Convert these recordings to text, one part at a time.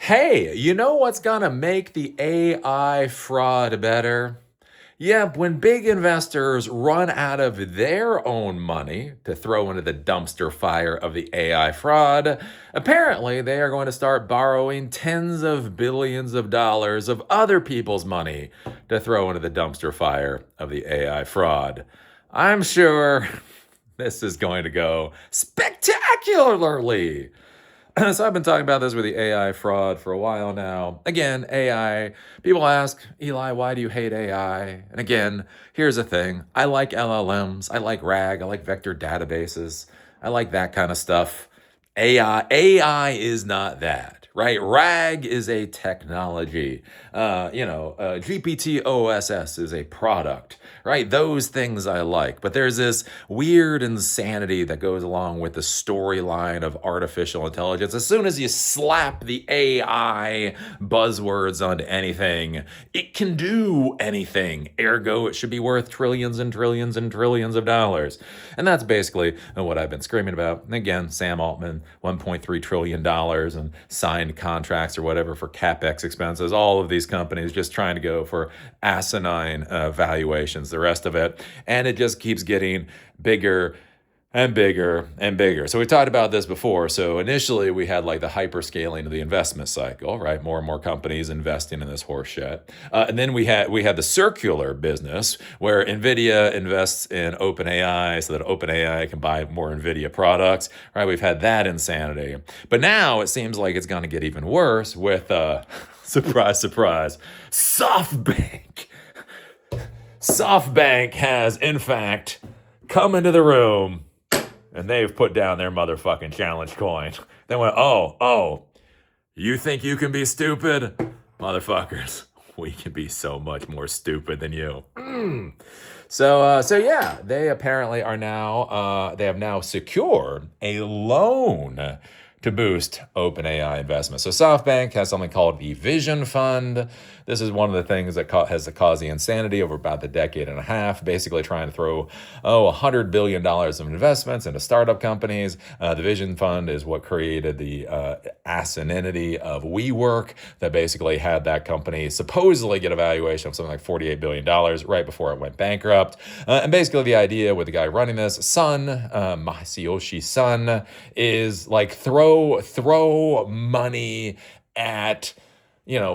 Hey, you know what's gonna make the AI fraud better? Yep, when big investors run out of their own money to throw into the dumpster fire of the AI fraud, apparently they are going to start borrowing tens of billions of dollars of other people's money to throw into the dumpster fire of the AI fraud. I'm sure this is going to go spectacularly. So I've been talking about this with the AI fraud for a while now. Again, AI, people ask, Eli, why do you hate AI? And again, here's the thing. I like LLMs. I like RAG. I like vector databases. I like that kind of stuff. AI is not that, right? RAG is a technology. GPT OSS is a product, right? Those things I like. But there's this weird insanity that goes along with the storyline of artificial intelligence. As soon as you slap the AI buzzwords onto anything, it can do anything. Ergo, it should be worth trillions and trillions and trillions of dollars. And that's basically what I've been screaming about. And again, Sam Altman, $1.3 trillion and signed contracts or whatever for CapEx expenses. All of these companies just trying to go for asinine valuations, the rest of it. And it just keeps getting bigger and bigger and bigger. So we talked about this before. So initially we had like the hyperscaling of the investment cycle, right? More and more companies investing in this horse shit. And then we had the circular business where NVIDIA invests in OpenAI so that OpenAI can buy more NVIDIA products, right? We've had that insanity. But now it seems like it's going to get even worse with, surprise, surprise, SoftBank. SoftBank has, in fact, come into the room and they've put down their motherfucking challenge coin. They went, oh, you think you can be stupid? Motherfuckers, we can be so much more stupid than you. So yeah, they apparently are now, they have now secured a loan to boost OpenAI investment. So SoftBank has something called the Vision Fund. This is one of the things that has caused the insanity over about the decade and a half, basically trying to throw, $100 billion of investments into startup companies. The Vision Fund is what created the asininity of WeWork that basically had that company supposedly get a valuation of something like $48 billion right before it went bankrupt. And basically the idea with the guy running this, Masayoshi Son, is like throw money at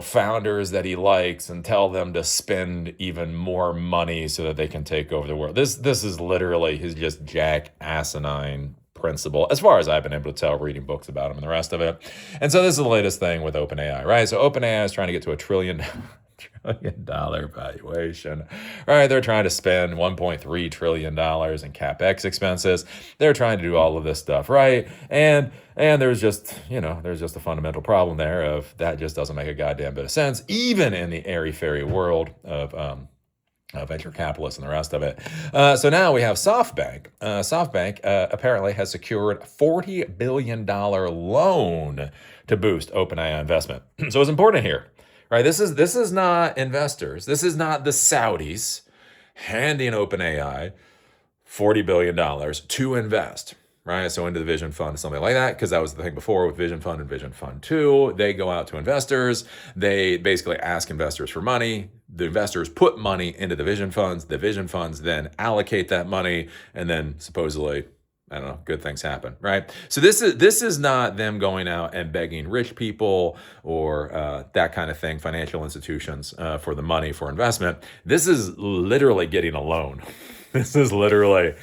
founders that he likes and tell them to spend even more money so that they can take over the world. This is literally his just jack asinine principle, as far as I've been able to tell reading books about him and the rest of it. And so this is the latest thing with OpenAI, right? So OpenAI is trying to get to $1 trillion valuation. All right, they're trying to spend $1.3 trillion in CapEx expenses. They're trying to do all of this stuff, right? And there's just a fundamental problem there of that just doesn't make a goddamn bit of sense, even in the airy-fairy world of venture capitalists and the rest of it. So now we have SoftBank. SoftBank apparently has secured a $40 billion loan to boost OpenAI investment. So it's important here. Right, this is not investors. This is not the Saudis handing OpenAI $40 billion to invest, right? So into the Vision Fund, something like that, because that was the thing before with Vision Fund and Vision Fund 2. They go out to investors. They basically ask investors for money. The investors put money into the Vision Funds. The Vision Funds then allocate that money, and then supposedly, I don't know, good things happen, right? So this is not them going out and begging rich people or that kind of thing, financial institutions for the money for investment. This is literally getting a loan. This is literally,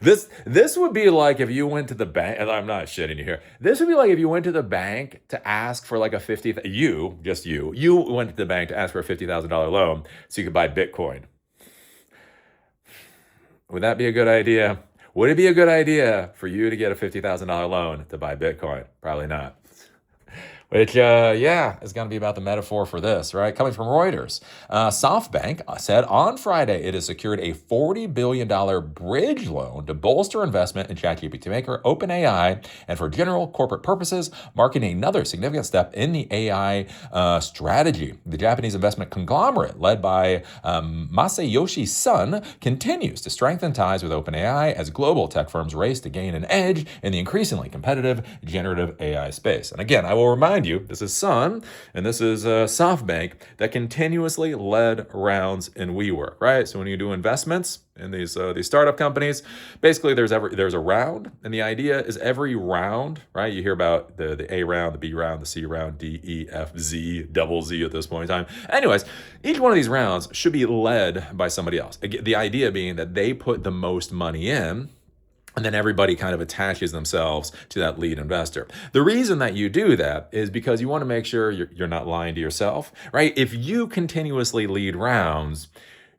this would be like if you went to the bank, and I'm not shitting you here. This would be like if you went to the bank to ask for like a you went to the bank to ask for a $50,000 loan so you could buy Bitcoin. Would that be a good idea? Would it be a good idea for you to get a $50,000 loan to buy Bitcoin? Probably not. Which, is going to be about the metaphor for this, right? Coming from Reuters. SoftBank said on Friday it has secured a $40 billion bridge loan to bolster investment in ChatGPT maker OpenAI and for general corporate purposes, marking another significant step in the AI strategy. The Japanese investment conglomerate, led by Masayoshi Son, continues to strengthen ties with OpenAI as global tech firms race to gain an edge in the increasingly competitive generative AI space. And again, I will remind mind you, this is Sun and this is SoftBank that continuously led rounds in WeWork, right? So when you do investments in these startup companies, basically there's a round, and the idea is every round, right? You hear about the A round, the B round, the C round, D, E, F, Z, double Z at this point in time. Anyways, each one of these rounds should be led by somebody else. The idea being that they put the most money in, and then everybody kind of attaches themselves to that lead investor. The reason that you do that is because you want to make sure you're not lying to yourself, right? If you continuously lead rounds,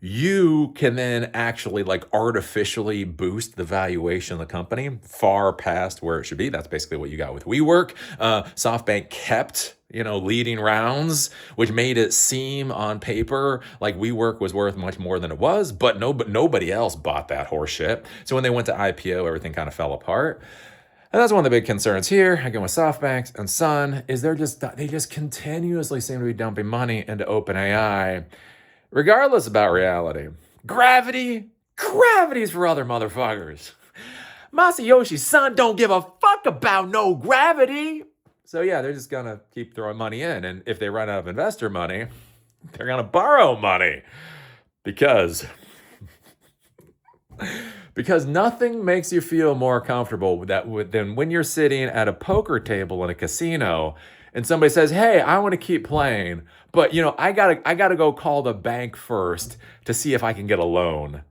you can then actually like artificially boost the valuation of the company far past where it should be. That's basically what you got with WeWork. SoftBank kept leading rounds, which made it seem on paper like WeWork was worth much more than it was, but nobody else bought that horse shit. So when they went to IPO, everything kind of fell apart. And that's one of the big concerns here, again with SoftBank and Sun, is they just continuously seem to be dumping money into OpenAI, regardless about reality. Gravity's for other motherfuckers. Masayoshi's son don't give a fuck about no gravity. So yeah, they're just gonna keep throwing money in, and if they run out of investor money, they're gonna borrow money, because nothing makes you feel more comfortable than when you're sitting at a poker table in a casino and somebody says, "Hey, I want to keep playing, but I gotta go call the bank first to see if I can get a loan."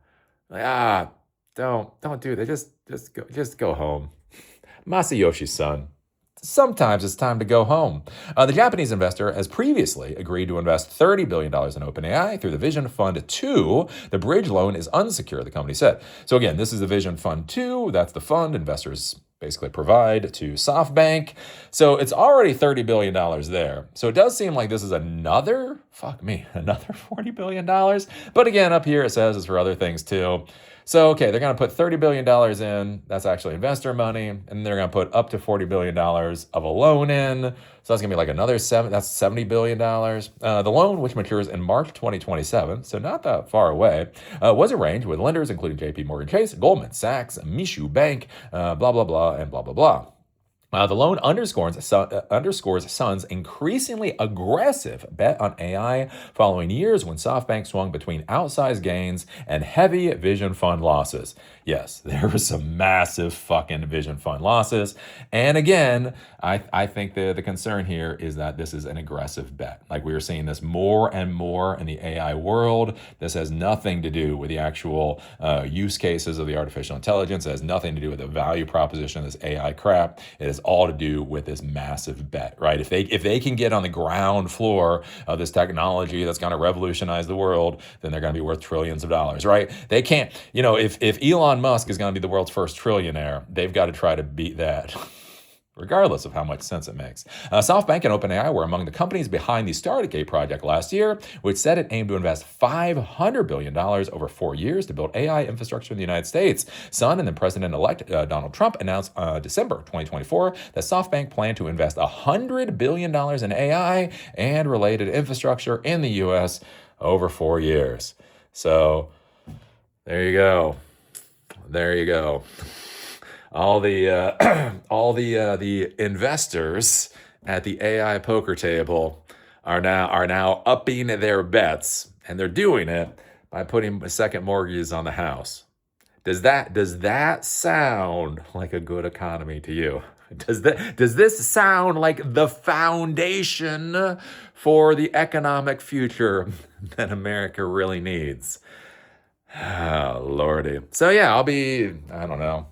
Like, don't do that. Just go home, Masayoshi's son. Sometimes it's time to go home. The Japanese investor has previously agreed to invest $30 billion in OpenAI through the Vision Fund 2. The bridge loan is unsecured, the company said. So again, this is the Vision Fund 2. That's the fund investors basically provide to SoftBank. So it's already $30 billion there. So it does seem like this is another $40 billion. But again, up here it says it's for other things too. So, okay, they're going to put $30 billion in. That's actually investor money. And they're going to put up to $40 billion of a loan in. So that's going to be like another $70 billion. The loan, which matures in March 2027, so not that far away, was arranged with lenders including JP Morgan Chase, Goldman Sachs, Mishu Bank, blah, blah, blah, and blah, blah, blah. The loan underscores Sun's increasingly aggressive bet on AI following years when SoftBank swung between outsized gains and heavy Vision Fund losses. Yes, there were some massive fucking Vision Fund losses. And again, I think the concern here is that this is an aggressive bet. Like, we are seeing this more and more in the AI world. This has nothing to do with the actual use cases of the artificial intelligence. It has nothing to do with the value proposition of this AI crap. It has all to do with this massive bet, right? If they can get on the ground floor of this technology that's going to revolutionize the world, then they're going to be worth trillions of dollars, right? They can't, if Elon Musk is going to be the world's first trillionaire, they've got to try to beat that, regardless of how much sense it makes. SoftBank and OpenAI were among the companies behind the Stargate project last year, which said it aimed to invest $500 billion over 4 years to build AI infrastructure in the United States. Sun and then President-elect Donald Trump announced December 2024 that SoftBank planned to invest $100 billion in AI and related infrastructure in the U.S. over 4 years. So there you go. All the investors at the AI poker table are now upping their bets, and they're doing it by putting second mortgages on the house. Does that sound like a good economy to you? Does this sound like the foundation for the economic future that America really needs? Oh, Lordy. So yeah, I don't know.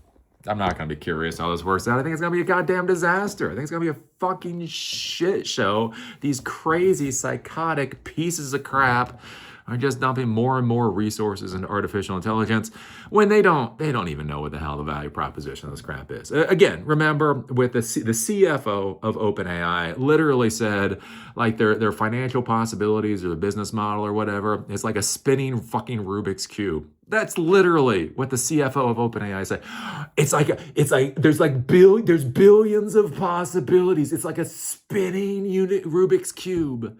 I'm not going to be curious how this works out. I think it's going to be a goddamn disaster. I think it's going to be a fucking shit show. These crazy, psychotic pieces of crap are just dumping more and more resources into artificial intelligence when they don't even know what the hell the value proposition of this crap is. Again, remember, with the CFO of OpenAI literally said, like, their financial possibilities or the business model or whatever, it's like a spinning fucking Rubik's Cube. That's literally what the CFO of OpenAI said. There's billions of possibilities. It's like a spinning Rubik's Cube.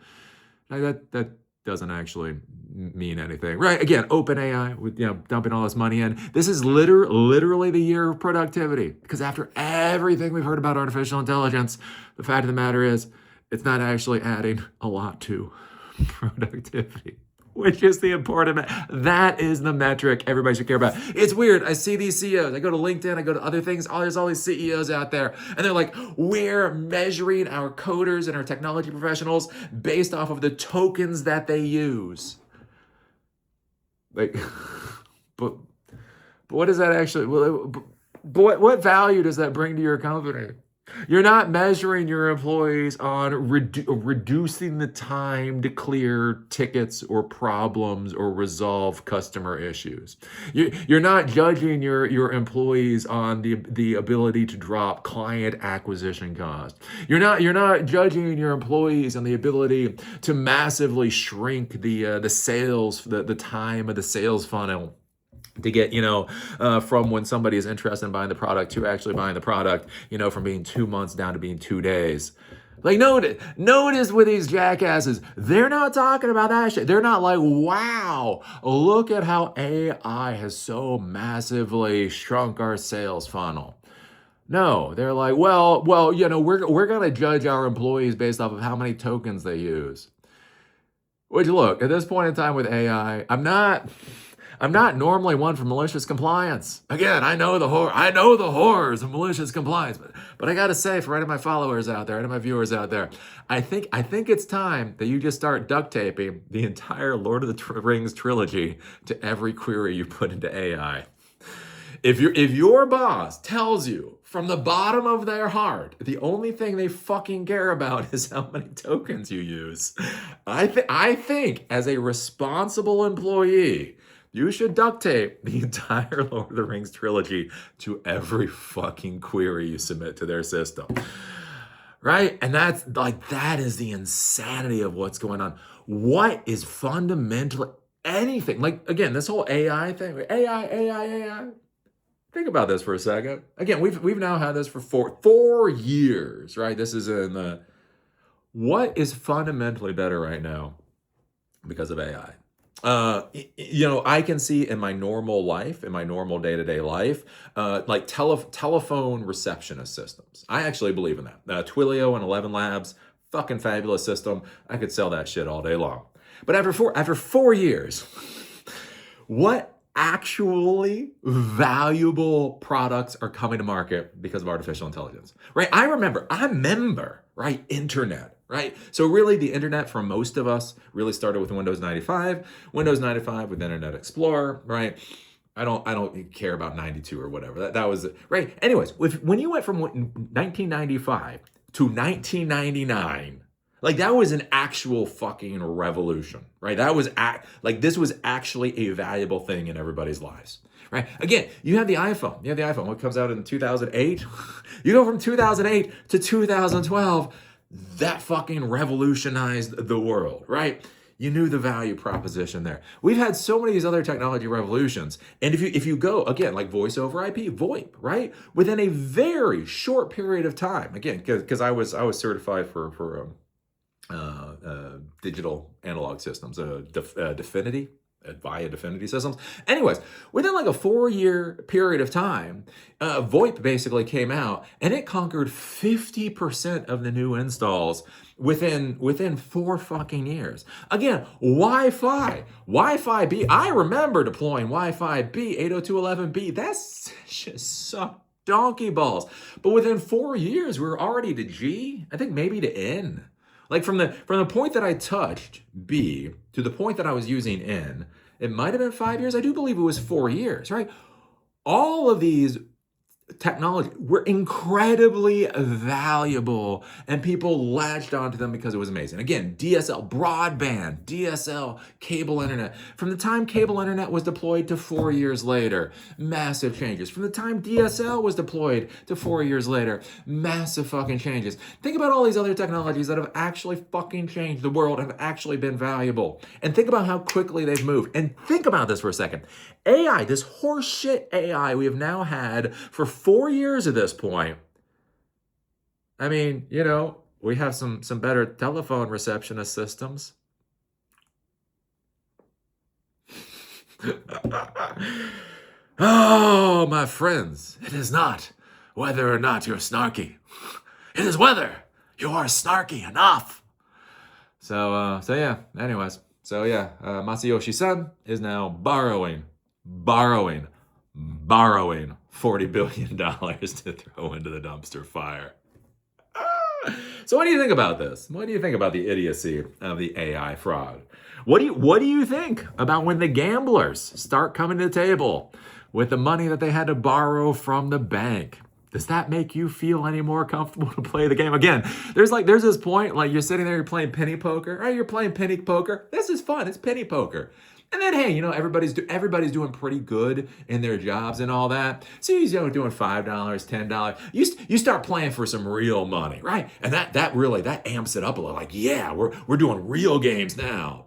Like that doesn't actually mean anything, right? Again, OpenAI with dumping all this money in. This is literally the year of productivity, because after everything we've heard about artificial intelligence, the fact of the matter is it's not actually adding a lot to productivity, which is the important. That is the metric everybody should care about. It's weird. I see these CEOs. I go to LinkedIn. I go to other things. Oh, there's all these CEOs out there, and they're like, "We're measuring our coders and our technology professionals based off of the tokens that they use." Like, but what does that actually? Well, what value does that bring to your company? You're not measuring your employees on reducing the time to clear tickets or problems or resolve customer issues. You're not judging your employees on the ability to drop client acquisition costs. You're not judging your employees on the ability to massively shrink the sales, the time of the sales funnel, to get, from when somebody is interested in buying the product to actually buying the product, from being 2 months down to being 2 days. Like, notice with these jackasses, they're not talking about that shit. They're not like, wow, look at how AI has so massively shrunk our sales funnel. No, they're like, well, we're going to judge our employees based off of how many tokens they use. Which, look, at this point in time with AI, I'm not normally one for malicious compliance. Again, I know the horrors of malicious compliance, but I gotta say, for any of my followers out there, any of my viewers out there, I think it's time that you just start duct taping the entire Lord of the Rings trilogy to every query you put into AI. If your boss tells you from the bottom of their heart the only thing they fucking care about is how many tokens you use, I think as a responsible employee, you should duct tape the entire Lord of the Rings trilogy to every fucking query you submit to their system. Right? And that is the insanity of what's going on. What is fundamentally anything? Like, again, this whole AI thing, AI. Think about this for a second. Again, we've now had this for four years, right? This is what is fundamentally better right now because of AI? I can see in my normal life, in my normal day-to-day life, like telephone receptionist systems. I actually believe in that. Twilio and 11 Labs, fucking fabulous system. I could sell that shit all day long. But after 4 years, what actually valuable products are coming to market because of artificial intelligence, right? I remember, right, internet, right? So really the internet for most of us really started with Windows 95 with Internet Explorer, right? I don't care about 92 or whatever. That was, right? Anyways, when you went from 1995 to 1999, like that was an actual fucking revolution, right? That was this was actually a valuable thing in everybody's lives, right? Again, you have the iPhone. What comes out in 2008? You go from 2008 to 2012. That fucking revolutionized the world, right? You knew the value proposition there. We've had so many of these other technology revolutions. And if you go, again, like voice over IP, VoIP, right? Within a very short period of time, again, because I was certified for digital analog systems, Definity, via Definity systems. Anyways, within like a 4-year period of time, VoIP basically came out and it conquered 50% of the new installs within 4 fucking years. Again, Wi-Fi B. I remember deploying Wi-Fi B, 802.11b. That's just sucked donkey balls. But within 4 years, we were already to G, I think maybe to N. Like from the point that I touched B to the point that I was using N, it might have been 5 years. I do believe it was 4 years, right? All of these technology were incredibly valuable and people latched onto them because it was amazing. Again, DSL, broadband, DSL, cable internet. From the time cable internet was deployed to 4 years later, massive changes. From the time DSL was deployed to 4 years later, massive fucking changes. Think about all these other technologies that have actually fucking changed the world, have actually been valuable. And think about how quickly they've moved. And think about this for a second. AI, this horseshit AI we have now had for 4 years at this point. I mean, we have some better telephone receptionist systems. Oh, my friends, it is not whether or not you're snarky. It is whether You are snarky enough. So yeah, anyways. So yeah, Masayoshi-san is now borrowing $40 billion to throw into the dumpster fire. So what do you think about this? What do you think about the idiocy of the AI fraud? What do you think about when the gamblers start coming to the table with the money that they had to borrow from the bank? Does that make you feel any more comfortable to play the game? Again, there's this point, like you're sitting there, you're playing penny poker, right? You're playing penny poker. This is fun. It's penny poker. And then, hey, everybody's doing pretty good in their jobs and all that. So you're doing $5, $10. You start playing for some real money, right? And that really amps it up a little. Like, yeah, we're doing real games now.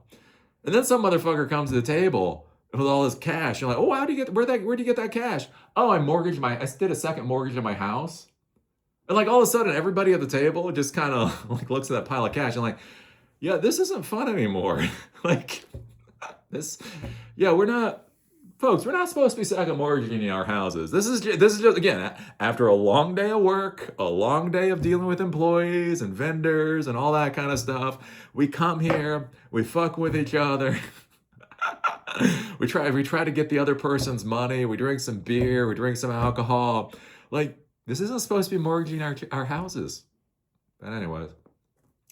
And then some motherfucker comes to the table with all this cash. You're like, oh, where'd you get that cash? Oh, I did a second mortgage on my house. And like all of a sudden, everybody at the table just kind of like looks at that pile of cash and like, yeah, this isn't fun anymore. Like this, yeah, we're not supposed to be second mortgaging our houses. This is just again after a long day of work, a long day of dealing with employees and vendors and all that kind of stuff. We come here, we fuck with each other. we try to get the other person's money. We drink some beer. We drink some alcohol. Like this isn't supposed to be mortgaging our houses. But anyways,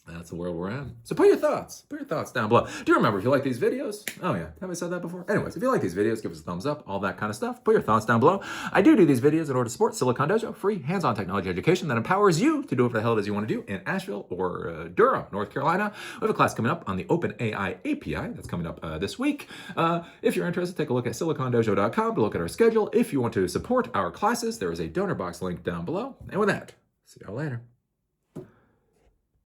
that's the world we're in. So put your thoughts down below. Do you remember if you like these videos? Oh yeah, have I said that before? Anyways, if you like these videos, give us a thumbs up, all that kind of stuff. Put your thoughts down below. I do these videos in order to support Silicon Dojo, free hands-on technology education that empowers you to do whatever the hell it is you want to do in Asheville or Durham, North Carolina. We have a class coming up on the OpenAI API that's coming up this week. If you're interested, take a look at silicondojo.com to look at our schedule. If you want to support our classes, there is a donor box link down below. And with that, see y'all later.